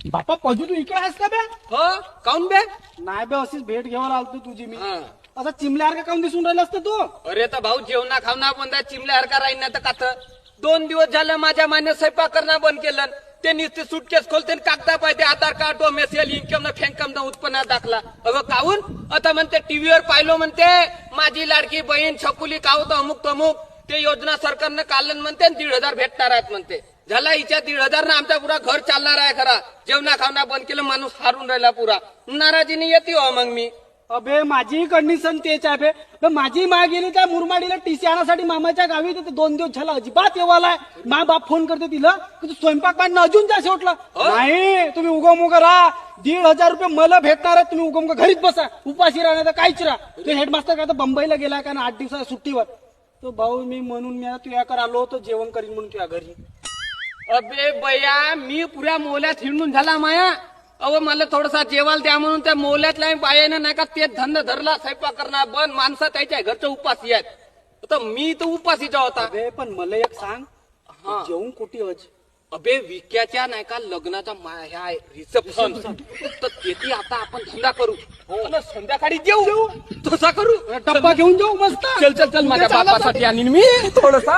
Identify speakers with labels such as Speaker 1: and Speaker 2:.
Speaker 1: बापा पजू तू इकडे आहेस का बे?
Speaker 2: हो काऊन बे?
Speaker 1: नाही बे, अशीच भेट घ्यायला आलतो तुझी मी. असा चिमल्यासारखा काऊन दिसून राहिलास तर तू?
Speaker 2: अरे तर भाऊ जेवणा खावना बंद चिमल्या हरका राहीन ना तर कात 2 दिवस झालं माझ्या मान्य स्वयंपाक करणं बंद केलं. ते नुसते सुटकेस खोलते कागदा पाहिजे आधार कार्ड डोमेसियल इन्कम न फेंकम न उत्पन्न दाखला. अगं काहून आता म्हणते टीव्हीवर पाहिलो म्हणते माझी लाडकी बहीण छकुली काहूत अमुक तमुक ते योजना सरकारनं काढलं म्हणते 1,500 भेटणार आहेत म्हणते. झाला हिच्या 1,500 ना आमचा पुरा घर चालणार आहे खरा. जेवणा खावना बंद केलं माणूस हारून राहिला पुरा. नाराजीने येते हो मग मी.
Speaker 1: अबे माझी कंडिशन तेच आहे बे. माझी मा गेली त्या मुरमाडीला टीसी आणण्यासाठी मामाच्या गावी. तर 2 दिवस झाला अजिबात येवालाय. मा बाप फोन करते तिला की तू स्वयंपाक पाणी अजून जा शेवटला. नाही तुम्ही उगम उगा राहा. 1,500 रुपये मला भेटणार आहे. तुम्ही उगम घरीच बसा उपाशी राहणार तर काहीच राहा. ते हेडमास्टर का बंबईला गेला का ना 8 दिवसाच्या सुट्टीवर. तो भाऊ मी म्हणून मी तुझ्याकडे आलो होतो जेवण करीन म्हणून तुझ्या घरी.
Speaker 2: अबे बया मी पुऱ्या मोल्यात हिंडून झाला माया. अहो मला थोडासा जेवाल द्या म्हणून त्या मोल्यातल्या बायानं नाही का ते धंदा धरला स्वयंपाक करणार बंद. माणसं त्याच्या घरच्या उपासी आहेत. तर मी तर उपासीचा होता.
Speaker 1: अबे पण मला एक सांग जेवून कुठे अज?
Speaker 2: अबे विक्याच्या नाही का लग्नाचा ह्या रिसेप्शन तर तेथे आता आपण धंदा करू आणि संध्याकाळी जेऊ तसा करू.
Speaker 1: डब्बा घेऊन जाऊ मस्त.
Speaker 2: चल चल चल माझ्या बापासाठी आणि मी थोडसा